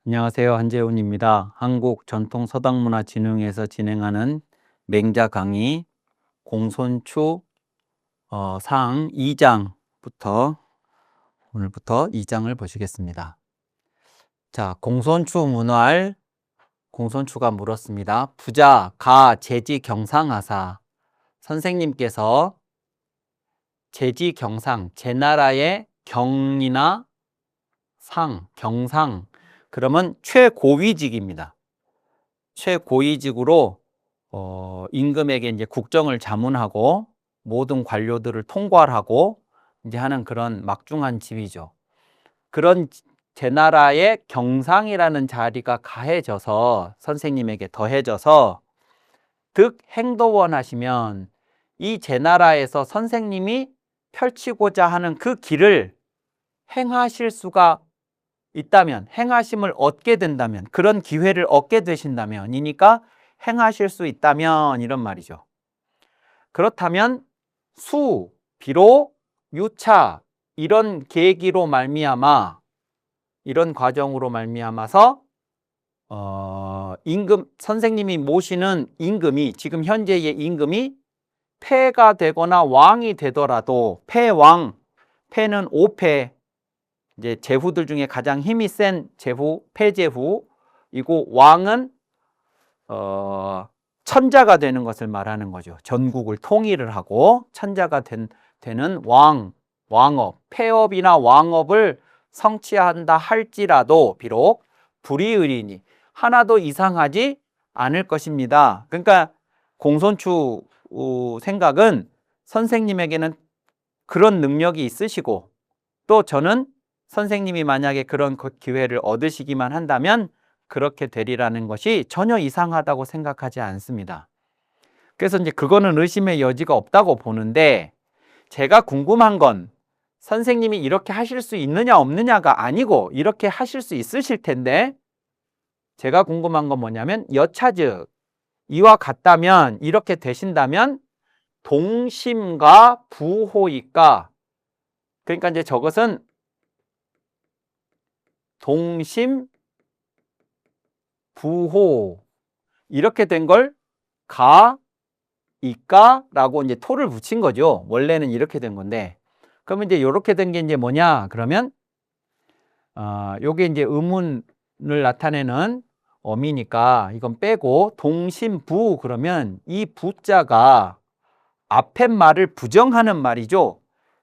안녕하세요. 한재훈입니다. 한국전통서당문화진흥회에서 진행하는 맹자 강의 공손추 상 2장부터 오늘부터 2장을 보시겠습니다. 자, 공손추 문활 공손추가 물었습니다. 부자, 가, 제지, 경상하사. 선생님께서 제지, 경상, 제 나라의 경이나 상, 경상, 그러면 최고위직입니다. 최고위직으로 임금에게 이제 국정을 자문하고 모든 관료들을 통괄하고 이제 하는 그런 막중한 지위죠. 그런 제 나라의 경상이라는 자리가 가해져서 선생님에게 더해져서 득 행도원 하시면 이 제 나라에서 선생님이 펼치고자 하는 그 길을 행하실 수가 있다면, 행하심을 얻게 된다면, 그런 기회를 얻게 되신다면 이니까 행하실 수 있다면 이런 말이죠. 그렇다면 수, 비록, 유차 이런 계기로 말미암아 이런 과정으로 말미암아서 임금 선생님이 모시는 임금이 지금 현재의 임금이 폐가 되거나 왕이 되더라도 폐왕, 폐는 5폐 이제 제후들 중에 가장 힘이 센 제후, 폐제후이고 왕은 천자가 되는 것을 말하는 거죠. 전국을 통일을 하고 천자가 되는 왕업, 폐업이나 왕업을 성취한다 할지라도 비록 불이의리니 하나도 이상하지 않을 것입니다. 그러니까 공손추 생각은 선생님에게는 그런 능력이 있으시고 또 저는 선생님이 만약에 그런 기회를 얻으시기만 한다면 그렇게 되리라는 것이 전혀 이상하다고 생각하지 않습니다. 그래서 이제 그거는 의심의 여지가 없다고 보는데 제가 궁금한 건 선생님이 이렇게 하실 수 있느냐 없느냐가 아니고 이렇게 하실 수 있으실 텐데 제가 궁금한 건 뭐냐면 여차즉 이와 같다면 이렇게 되신다면 동심과 부호이까 그러니까 이제 저것은 동심 부호 이렇게 된 걸 가, 이까라고 이제 토를 붙인 거죠. 원래는 이렇게 된 건데 그러면 이제 이렇게 된 게 이제 뭐냐 그러면 요게 이제 의문을 나타내는 어미니까 이건 빼고 동심부 그러면 이 부자가 앞에 말을 부정하는 말이죠.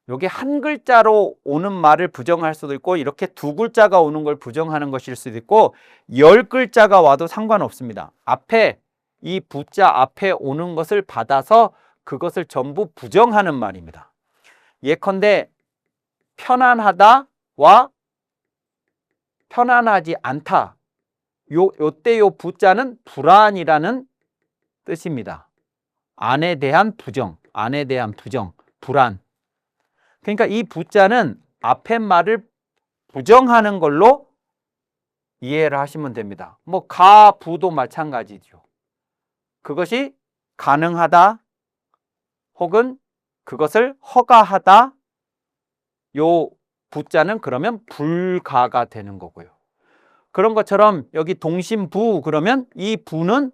요게 한 글자로 오는 말을 부정할 수도 있고 이렇게 두 글자가 오는 걸 부정하는 것일 수도 있고 10글자가 와도 상관없습니다. 앞에 이 부자 앞에 오는 것을 받아서 그것을 전부 부정하는 말입니다. 예컨대 편안하다와 편안하지 않다. 요때 요 부자는 불안이라는 뜻입니다. 안에 대한 부정, 불안. 그러니까 이 부자는 앞에 말을 부정하는 걸로 이해를 하시면 됩니다. 뭐 가, 부도 마찬가지죠. 그것이 가능하다 혹은 그것을 허가하다 요 부자는 그러면 불가가 되는 거고요. 그런 것처럼 여기 동심부 그러면 이 부는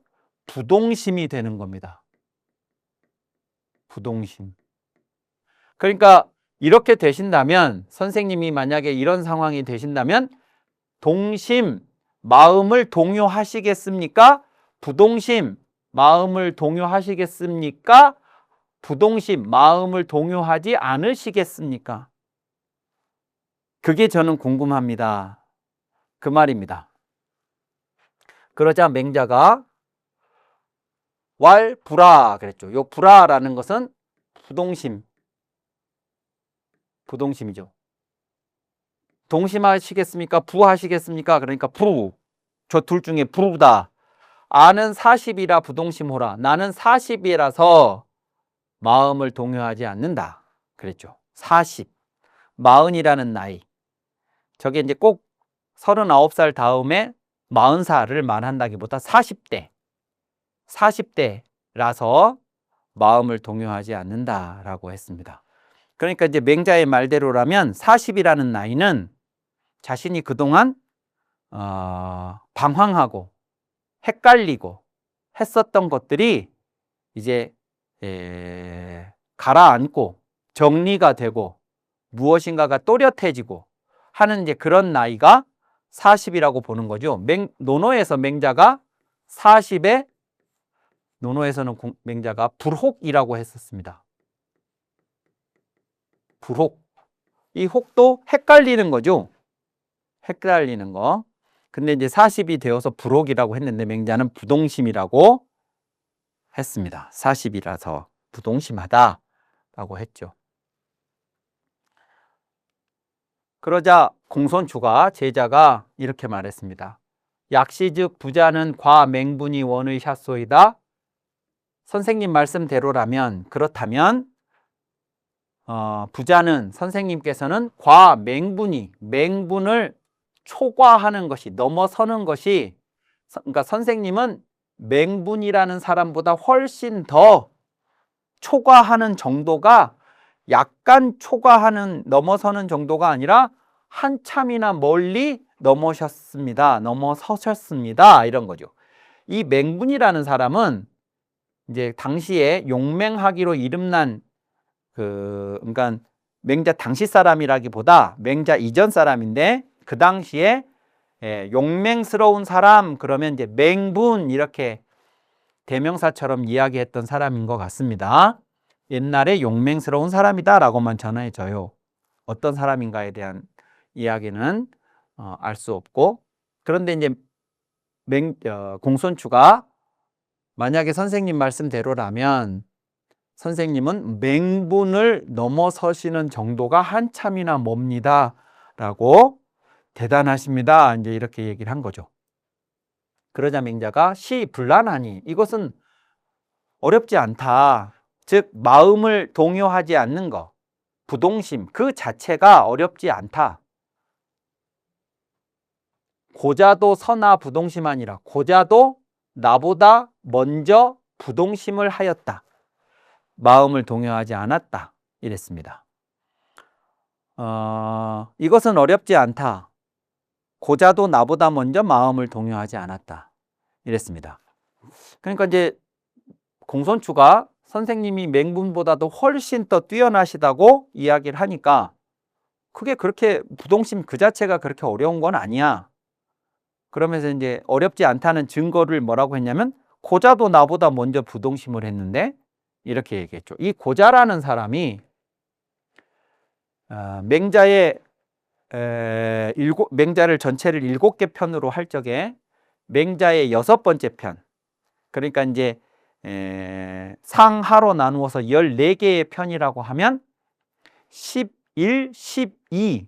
부동심이 되는 겁니다. 부동심. 그러니까 이렇게 되신다면 선생님이 만약에 이런 상황이 되신다면 동심, 마음을 동요하시겠습니까? 부동심, 마음을 동요하시겠습니까? 부동심, 마음을 동요하지 않으시겠습니까? 그게 저는 궁금합니다. 그 말입니다. 그러자 맹자가 왈불하 그랬죠. 요 불하라는 것은 부동심이죠. 동심하시겠습니까? 부하시겠습니까? 그러니까 부. 저 둘 중에 부다. 아는 40이라 부동심호라. 나는 40이라서 마음을 동요하지 않는다. 그랬죠. 40. 40이라는 나이. 저게 이제 꼭 39살 다음에 40살을 말한다기보다 40대라서 마음을 동요하지 않는다라고 했습니다. 그러니까 이제 맹자의 말대로라면 40이라는 나이는 자신이 그동안 방황하고 헷갈리고 했었던 것들이 이제 가라앉고 정리가 되고 무엇인가가 또렷해지고 하는 이제 그런 나이가 40이라고 보는 거죠. 노노에서 맹자가 40에 노노에서는 맹자가 불혹이라고 했었습니다. 불혹. 이 혹도 헷갈리는 거죠. 헷갈리는 거. 근데 이제 40이 되어서 불혹이라고 했는데 맹자는 부동심이라고 했습니다. 40이라서 부동심하다라고 했죠. 그러자 공손추가 제자가 이렇게 말했습니다. 약시즉 부자는 과맹분이 원의 샷소이다. 선생님 말씀대로라면 그렇다면 부자는 선생님께서는 과맹분이 맹분을 초과하는 것이 넘어서는 것이 그러니까 선생님은 맹분이라는 사람보다 훨씬 더 초과하는 정도가 약간 초과하는 넘어서는 정도가 아니라 한참이나 멀리 넘어서셨습니다. 이런 거죠. 이 맹분이라는 사람은 이제 당시에 용맹하기로 이름난 그러니까 맹자 당시 사람이라기보다 맹자 이전 사람인데 그 당시에 용맹스러운 사람 그러면 이제 맹분 이렇게 대명사처럼 이야기했던 사람인 것 같습니다. 옛날에 용맹스러운 사람이다 라고만 전해져요. 어떤 사람인가에 대한 이야기는 알 수 없고, 그런데 이제 공손추가 만약에 선생님 말씀대로라면 선생님은 맹분을 넘어서시는 정도가 한참이나 멉니다 라고 대단하십니다 이제 이렇게 얘기를 한 거죠. 그러자 맹자가 시불란하니 이것은 어렵지 않다. 즉 마음을 동요하지 않는 것, 부동심 그 자체가 어렵지 않다. 고자도 서나 부동심하니라. 고자도 나보다 먼저 부동심을 하였다. 마음을 동요하지 않았다. 이랬습니다. 이것은 어렵지 않다. 고자도 나보다 먼저 마음을 동요하지 않았다. 이랬습니다. 그러니까 이제 공손추가 선생님이 맹분보다도 훨씬 더 뛰어나시다고 이야기를 하니까 그게 그렇게 부동심 그 자체가 그렇게 어려운 건 아니야. 그러면서 이제 어렵지 않다는 증거를 뭐라고 했냐면 고자도 나보다 먼저 부동심을 했는데 이렇게 얘기했죠. 이 고자라는 사람이 맹자의 맹자를 전체를 7개 편으로 할 적에 맹자의 6번째 편, 그러니까 이제 상하로 나누어서 14개의 편이라고 하면 11, 12에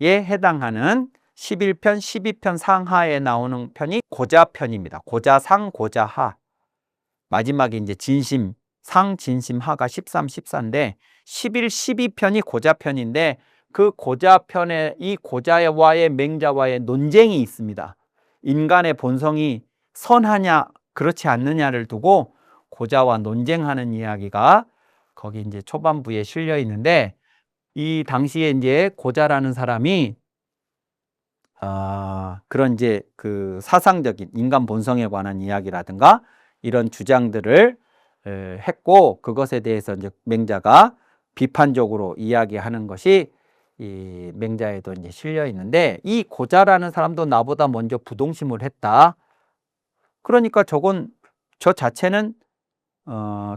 해당하는 11편, 12편 상하에 나오는 편이 고자편입니다. 고자상, 고자하. 마지막에 이제 진심, 상, 진심, 하가 13, 14인데 11, 12편이 고자편인데 그 고자편에 이 고자와의 맹자와의 논쟁이 있습니다. 인간의 본성이 선하냐 그렇지 않느냐를 두고 고자와 논쟁하는 이야기가 거기 이제 초반부에 실려 있는데 이 당시에 이제 고자라는 사람이 그런 이제 그 사상적인 인간 본성에 관한 이야기라든가 이런 주장들을 했고 그것에 대해서 이제 맹자가 비판적으로 이야기하는 것이 이 맹자에도 이제 실려 있는데 이 고자라는 사람도 나보다 먼저 부동심을 했다. 그러니까 저 자체는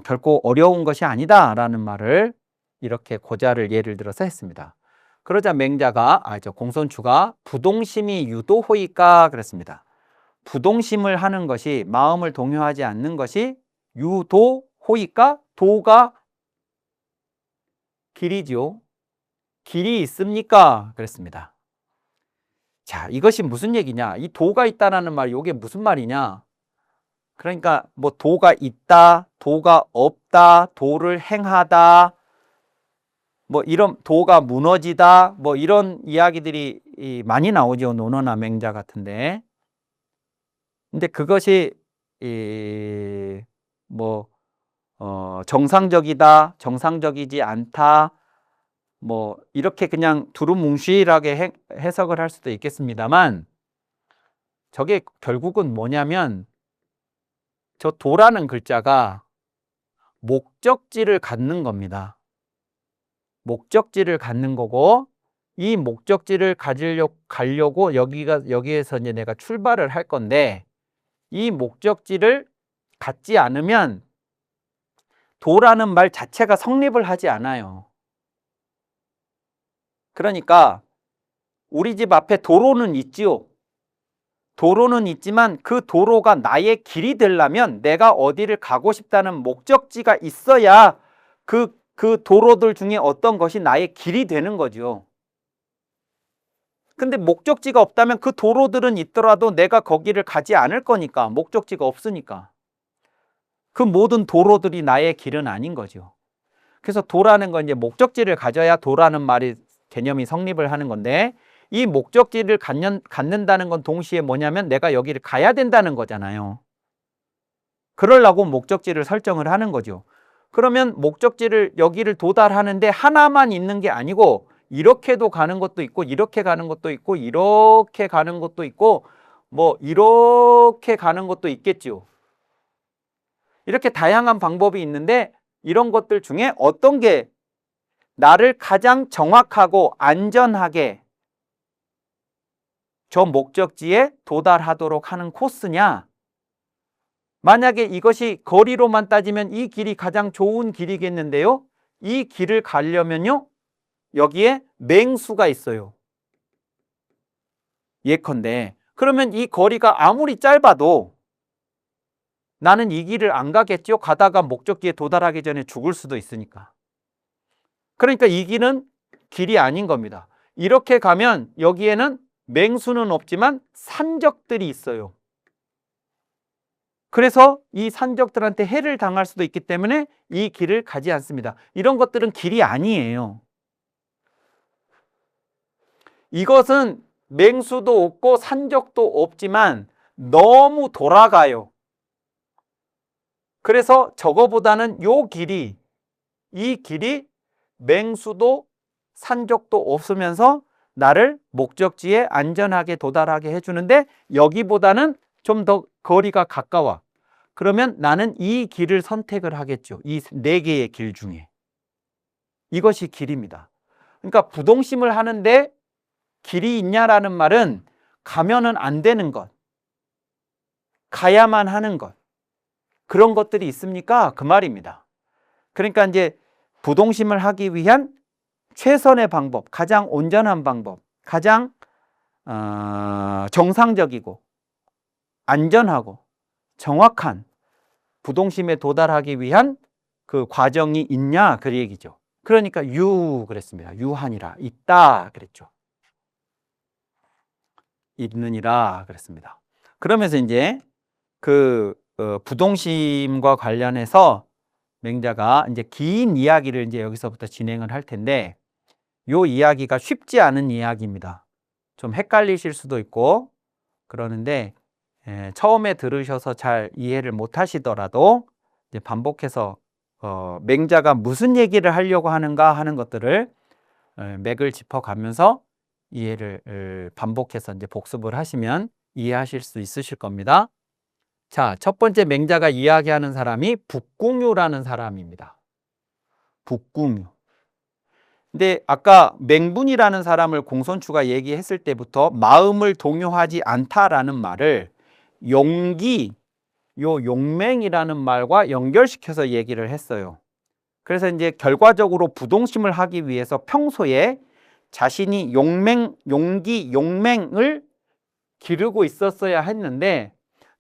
결코 어려운 것이 아니다라는 말을 이렇게 고자를 예를 들어서 했습니다. 그러자 맹자가 공손추가 부동심이 유도호이까 그랬습니다. 부동심을 하는 것이 마음을 동요하지 않는 것이 유도호이까 도가 길이죠. 길이 있습니까? 그랬습니다. 자, 이것이 무슨 얘기냐? 이 도가 있다라는 말, 이게 무슨 말이냐? 그러니까 뭐 도가 있다, 도가 없다, 도를 행하다, 뭐 이런 도가 무너지다, 뭐 이런 이야기들이 많이 나오죠. 논어나 맹자 같은데. 근데 그것이 정상적이다, 정상적이지 않다, 뭐 이렇게 그냥 두루뭉실하게 해석을 할 수도 있겠습니다만 저게 결국은 뭐냐면 저 도라는 글자가 목적지를 갖는 겁니다. 목적지를 갖는 거고, 이 목적지를 가려고 여기에서 이제 내가 출발을 할 건데, 이 목적지를 갖지 않으면 도라는 말 자체가 성립을 하지 않아요. 그러니까 우리 집 앞에 도로는 있지요. 도로는 있지만 그 도로가 나의 길이 되려면 내가 어디를 가고 싶다는 목적지가 있어야 그 도로들 중에 어떤 것이 나의 길이 되는 거죠. 근데 목적지가 없다면 그 도로들은 있더라도 내가 거기를 가지 않을 거니까, 목적지가 없으니까. 그 모든 도로들이 나의 길은 아닌 거죠. 그래서 도라는 건 이제 목적지를 가져야 도라는 말이 개념이 성립을 하는 건데, 이 목적지를 갖는다는 건 동시에 뭐냐면 내가 여기를 가야 된다는 거잖아요. 그러려고 목적지를 설정을 하는 거죠. 그러면 목적지를 여기를 도달하는데 하나만 있는 게 아니고 이렇게도 가는 것도 있고 이렇게 가는 것도 있고 이렇게 가는 것도 있고 뭐 이렇게 가는 것도 있겠죠. 이렇게 다양한 방법이 있는데 이런 것들 중에 어떤 게 나를 가장 정확하고 안전하게 저 목적지에 도달하도록 하는 코스냐? 만약에 이것이 거리로만 따지면 이 길이 가장 좋은 길이겠는데요. 이 길을 가려면요. 여기에 맹수가 있어요. 예컨대. 그러면 이 거리가 아무리 짧아도 나는 이 길을 안 가겠죠. 가다가 목적지에 도달하기 전에 죽을 수도 있으니까. 그러니까 이 길은 길이 아닌 겁니다. 이렇게 가면 여기에는 맹수는 없지만 산적들이 있어요. 그래서 이 산적들한테 해를 당할 수도 있기 때문에 이 길을 가지 않습니다. 이런 것들은 길이 아니에요. 이것은 맹수도 없고 산적도 없지만 너무 돌아가요. 그래서 저거보다는 이 길이 맹수도 산적도 없으면서 나를 목적지에 안전하게 도달하게 해주는데 여기보다는 좀 더 거리가 가까워. 그러면 나는 이 길을 선택을 하겠죠. 이 4개의 길 중에. 이것이 길입니다. 그러니까 부동심을 하는데 길이 있냐라는 말은 가면은 안 되는 것, 가야만 하는 것, 그런 것들이 있습니까? 그 말입니다. 그러니까 이제 부동심을 하기 위한 최선의 방법, 가장 온전한 방법, 가장 정상적이고 안전하고 정확한 부동심에 도달하기 위한 그 과정이 있냐 그 얘기죠. 그러니까 그랬습니다. 유하니라 있다 그랬죠. 있느니라 그랬습니다. 그러면서 이제 그 부동심과 관련해서 맹자가 이제 긴 이야기를 이제 여기서부터 진행을 할 텐데 요 이야기가 쉽지 않은 이야기입니다. 좀 헷갈리실 수도 있고 그러는데 처음에 들으셔서 잘 이해를 못 하시더라도 이제 반복해서 맹자가 무슨 얘기를 하려고 하는가 하는 것들을 맥을 짚어가면서 이해를 반복해서 이제 복습을 하시면 이해하실 수 있으실 겁니다. 자, 첫 번째 맹자가 이야기하는 사람이 북궁유라는 사람입니다. 북궁유. 근데 아까 맹분이라는 사람을 공손추가 얘기했을 때부터 마음을 동요하지 않다라는 말을 용맹이라는 말과 연결시켜서 얘기를 했어요. 그래서 이제 결과적으로 부동심을 하기 위해서 평소에 자신이 용맹을 기르고 있었어야 했는데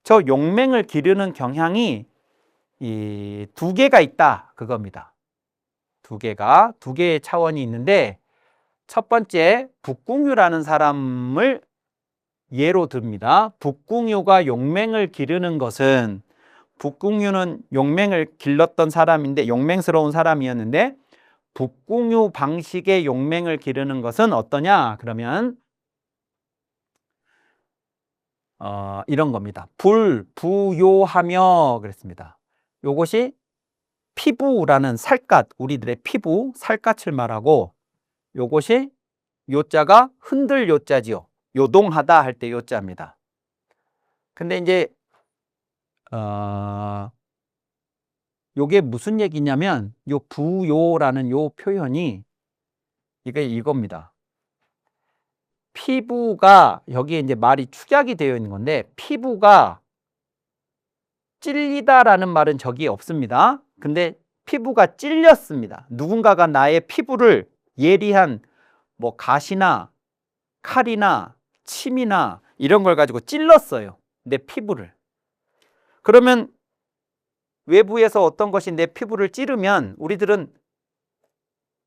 저 용맹을 기르는 경향이 이 2개가 있다 그겁니다. 두 개의 차원이 있는데 첫 번째 북궁유라는 사람을 예로 듭니다. 북궁유가 용맹을 기르는 것은 북궁유는 용맹을 길렀던 사람인데 용맹스러운 사람이었는데 북궁유 방식의 용맹을 기르는 것은 어떠냐? 그러면 이런 겁니다. 부요하며 그랬습니다. 요것이 피부라는 살갗, 우리들의 피부, 살갗을 말하고 요것이 요자가 흔들 요자지요. 요동하다 할 때 요자입니다. 근데 이제 요게 무슨 얘기냐면 요 부요라는 요 표현이 이게 이겁니다. 피부가 여기에 이제 말이 축약이 되어 있는 건데 피부가 찔리다라는 말은 저기에 없습니다. 근데 피부가 찔렸습니다. 누군가가 나의 피부를 예리한 뭐 가시나 칼이나 침이나 이런 걸 가지고 찔렀어요. 내 피부를. 그러면 외부에서 어떤 것이 내 피부를 찌르면 우리들은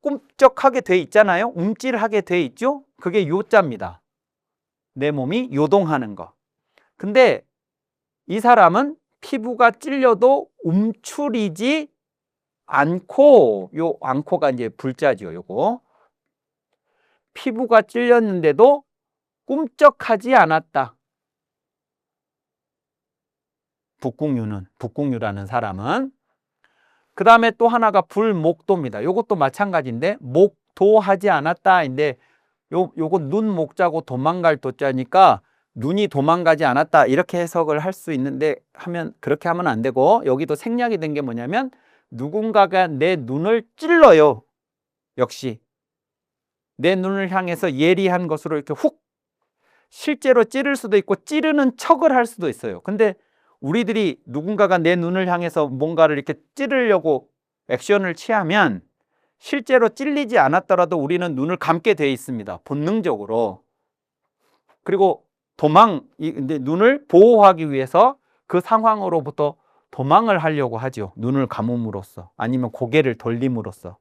꿈쩍하게 돼 있잖아요. 움찔하게 돼 있죠. 그게 요자입니다. 내 몸이 요동하는 거. 근데 이 사람은 피부가 찔려도 움츠리지 않고, 요 않고가 이제 불자죠. 요거. 피부가 찔렸는데도 꿈쩍하지 않았다. 북궁유라는 사람은. 그 다음에 또 하나가 불목도입니다. 요것도 마찬가지인데 목도하지 않았다인데 요거 눈 목자고 도망갈 도자니까 눈이 도망가지 않았다 이렇게 해석을 할 수 있는데 그렇게 하면 안 되고, 여기도 생략이 된 게 뭐냐면 누군가가 내 눈을 찔러요. 역시 내 눈을 향해서 예리한 것으로 이렇게 훅, 실제로 찌를 수도 있고 찌르는 척을 할 수도 있어요. 근데 우리들이 누군가가 내 눈을 향해서 뭔가를 이렇게 찌르려고 액션을 취하면 실제로 찔리지 않았더라도 우리는 눈을 감게 돼 있습니다. 본능적으로. 그리고 근데 눈을 보호하기 위해서 그 상황으로부터 도망을 하려고 하죠. 눈을 감음으로써 아니면 고개를 돌림으로써.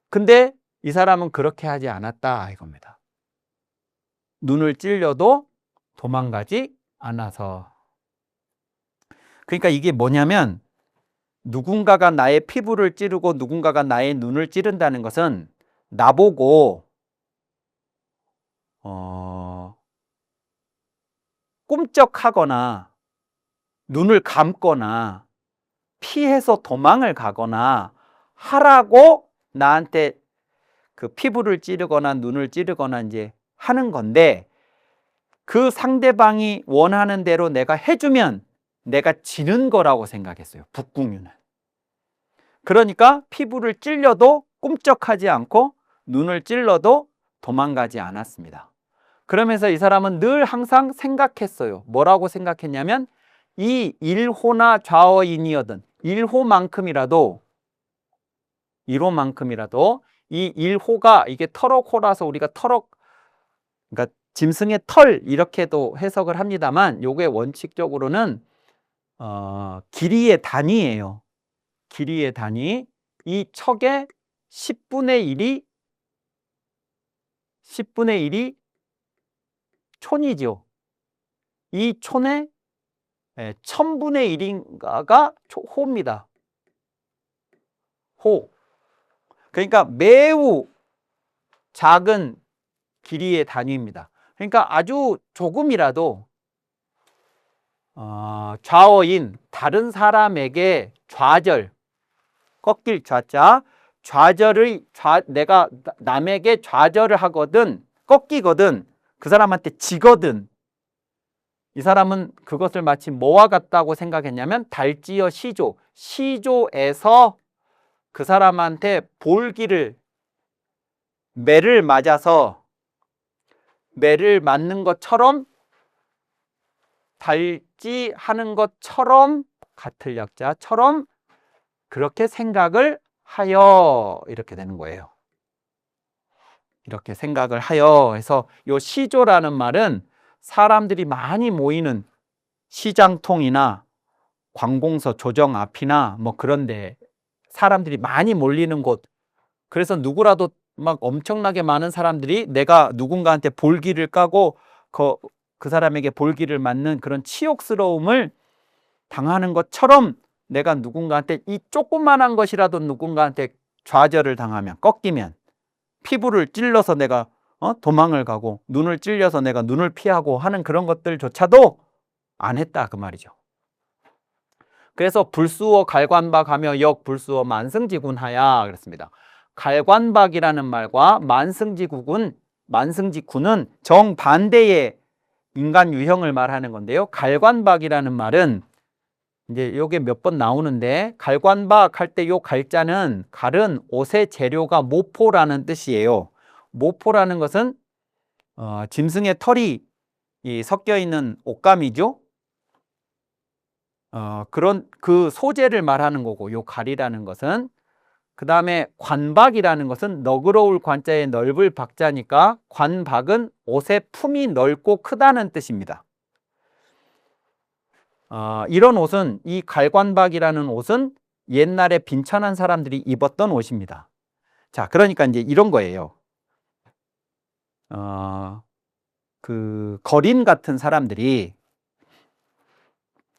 근데 이 사람은 그렇게 하지 않았다 이겁니다. 눈을 찔려도 도망가지 않아서. 그러니까 이게 뭐냐면 누군가가 나의 피부를 찌르고 누군가가 나의 눈을 찌른다는 것은 나보고 꿈쩍하거나 눈을 감거나 피해서 도망을 가거나 하라고 나한테 그 피부를 찌르거나 눈을 찌르거나 이제 하는 건데, 그 상대방이 원하는 대로 내가 해주면 내가 지는 거라고 생각했어요. 북궁유는. 그러니까 피부를 찔려도 꿈쩍하지 않고 눈을 찔러도 도망가지 않았습니다. 그러면서 이 사람은 늘 항상 생각했어요. 뭐라고 생각했냐면 이 일호나 좌어인이어든 1호만큼이라도 이 1호가 이게 터럭호라서 우리가 그러니까 짐승의 털 이렇게도 해석을 합니다만 요게 원칙적으로는 길이의 단위예요. 길이의 단위. 이 척의 10분의 1이 촌이죠. 이 촌의 1000분의 1인가가 호입니다. 호. 그러니까 매우 작은 길이의 단위입니다. 그러니까 아주 조금이라도 좌어인 다른 사람에게 좌절, 꺾일 좌자, 내가 남에게 좌절을 하거든, 꺾이거든, 그 사람한테 지거든, 이 사람은 그것을 마치 뭐와 같다고 생각했냐면 달찌어 시조에서 그 사람한테 매를 맞아서 매를 맞는 것처럼, 달찌하는 것처럼, 같을 약자처럼 그렇게 생각을 하여 이렇게 되는 거예요. 이렇게 생각을 하여 해서 요 시조라는 말은 사람들이 많이 모이는 시장통이나 관공서 조정 앞이나 뭐 그런데 사람들이 많이 몰리는 곳, 그래서 누구라도 막 엄청나게 많은 사람들이 내가 누군가한테 볼기를 까고 그 사람에게 볼기를 맞는 그런 치욕스러움을 당하는 것처럼 내가 누군가한테 이 조그만한 것이라도 누군가한테 좌절을 당하면, 꺾이면, 피부를 찔러서 내가 도망을 가고 눈을 찔려서 내가 눈을 피하고 하는 그런 것들조차도 안 했다 그 말이죠. 그래서 불수어 갈관박하며 역 불수어 만승지군하야 그랬습니다. 갈관박이라는 말과 만승지군은 정반대의 인간 유형을 말하는 건데요. 갈관박이라는 말은 이제 요게 몇 번 나오는데, 갈관박 할 때 요 갈자는, 갈은 옷의 재료가 모포라는 뜻이에요. 모포라는 것은 짐승의 털이 섞여 있는 옷감이죠. 그런 그 소재를 말하는 거고, 요 갈이라는 것은. 그 다음에 관박이라는 것은 너그러울 관자에 넓을 박자니까, 관박은 옷의 품이 넓고 크다는 뜻입니다. 이런 옷은, 이 갈관박이라는 옷은 옛날에 빈천한 사람들이 입었던 옷입니다. 자, 그러니까 이제 이런 거예요. 그 거린 같은 사람들이,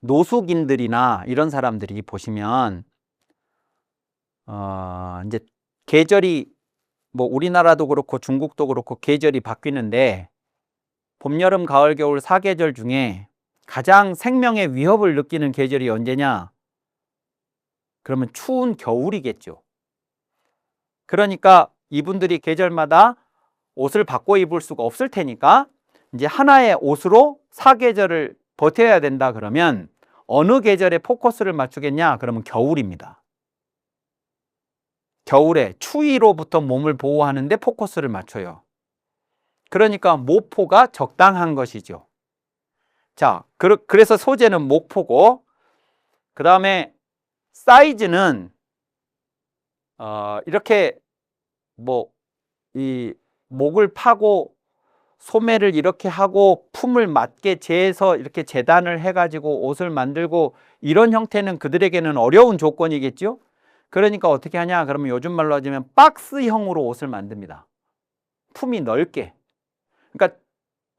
노숙인들이나 이런 사람들이 보시면 이제 계절이, 뭐 우리나라도 그렇고 중국도 그렇고 계절이 바뀌는데, 봄, 여름, 가을, 겨울 4계절 중에 가장 생명의 위협을 느끼는 계절이 언제냐? 그러면 추운 겨울이겠죠. 그러니까 이분들이 계절마다 옷을 바꿔 입을 수가 없을 테니까 이제 하나의 옷으로 4계절을 버텨야 된다 그러면 어느 계절에 포커스를 맞추겠냐? 그러면 겨울입니다. 겨울에 추위로부터 몸을 보호하는데 포커스를 맞춰요. 그러니까 모포가 적당한 것이죠. 자, 그래서 소재는 목포고, 그 다음에 사이즈는 이렇게 뭐 이 목을 파고 소매를 이렇게 하고 품을 맞게 재서 이렇게 재단을 해가지고 옷을 만들고, 이런 형태는 그들에게는 어려운 조건이겠죠. 그러니까 어떻게 하냐? 그러면 요즘 말로 하자면 박스형으로 옷을 만듭니다. 품이 넓게. 그러니까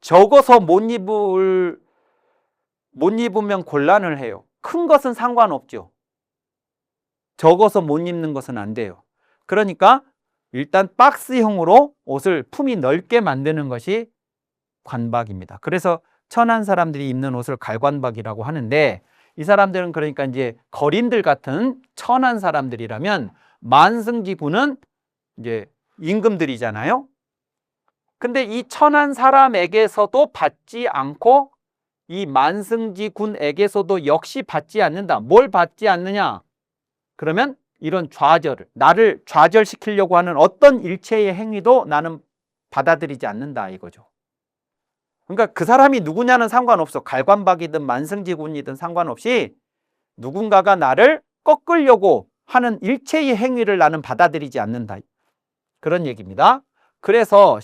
적어서 못 입으면 곤란을 해요. 큰 것은 상관없죠. 적어서 못 입는 것은 안 돼요. 그러니까 일단 박스형으로 옷을 품이 넓게 만드는 것이 관박입니다. 그래서 천한 사람들이 입는 옷을 갈관박이라고 하는데, 이 사람들은 그러니까 이제 거린들 같은 천한 사람들이라면, 만승지군은 이제 임금들이잖아요. 근데 이 천한 사람에게서도 받지 않고 이 만승지군에게서도 역시 받지 않는다. 뭘 받지 않느냐? 그러면 이런 좌절을, 나를 좌절시키려고 하는 어떤 일체의 행위도 나는 받아들이지 않는다 이거죠. 그러니까 그 사람이 누구냐는 상관없어. 갈관박이든 만승지군이든 상관없이 누군가가 나를 꺾으려고 하는 일체의 행위를 나는 받아들이지 않는다. 그런 얘기입니다. 그래서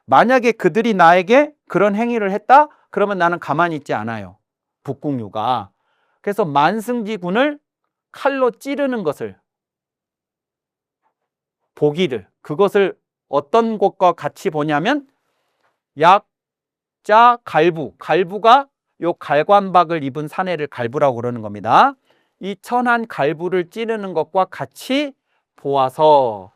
만약에 그들이 나에게 그런 행위를 했다? 그러면 나는 가만히 있지 않아요. 북궁유가. 그래서 만승지군을 칼로 찌르는 것을, 보기를, 그것을 어떤 것과 같이 보냐면 약자 갈부, 갈부가 요 갈관박을 입은 사내를 갈부라고 그러는 겁니다. 이 천한 갈부를 찌르는 것과 같이 보아서,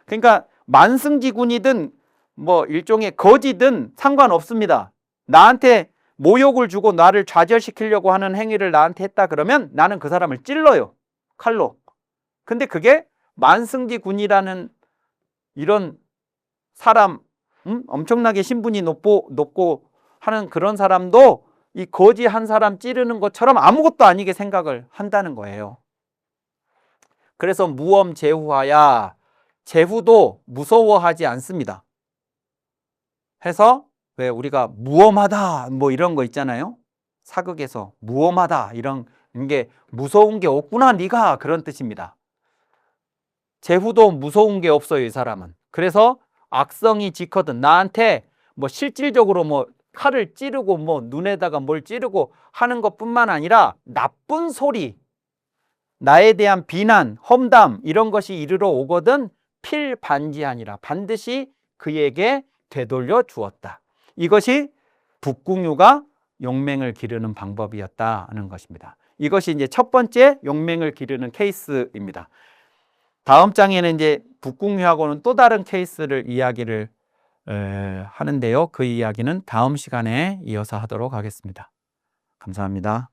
그러니까 만승지군이든 뭐 일종의 거지든 상관없습니다. 나한테 모욕을 주고 나를 좌절시키려고 하는 행위를 나한테 했다 그러면 나는 그 사람을 찔러요, 칼로. 근데 그게 만승지군이라는 이런 사람, 엄청나게 신분이 높고 하는 그런 사람도 이 거지 한 사람 찌르는 것처럼 아무것도 아니게 생각을 한다는 거예요. 그래서 무엄제후하야, 제후도 무서워하지 않습니다. 해서 왜 우리가 무엄하다 뭐 이런 거 있잖아요. 사극에서 무엄하다 이런 게 무서운 게 없구나 네가, 그런 뜻입니다. 제후도 무서운 게 없어요, 이 사람은. 그래서 악성이 지거든 나한테 뭐 실질적으로 뭐 칼을 찌르고 뭐 눈에다가 뭘 찌르고 하는 것뿐만 아니라 나쁜 소리, 나에 대한 비난, 험담 이런 것이 이르러 오거든 필반지하니라, 반드시 그에게 되돌려 주었다. 이것이 북궁유가 용맹을 기르는 방법이었다는 것입니다. 이것이 이제 첫 번째 용맹을 기르는 케이스입니다. 다음 장에는 이제 북궁유하고는 또 다른 케이스를 이야기를 하는데요. 그 이야기는 다음 시간에 이어서 하도록 하겠습니다. 감사합니다.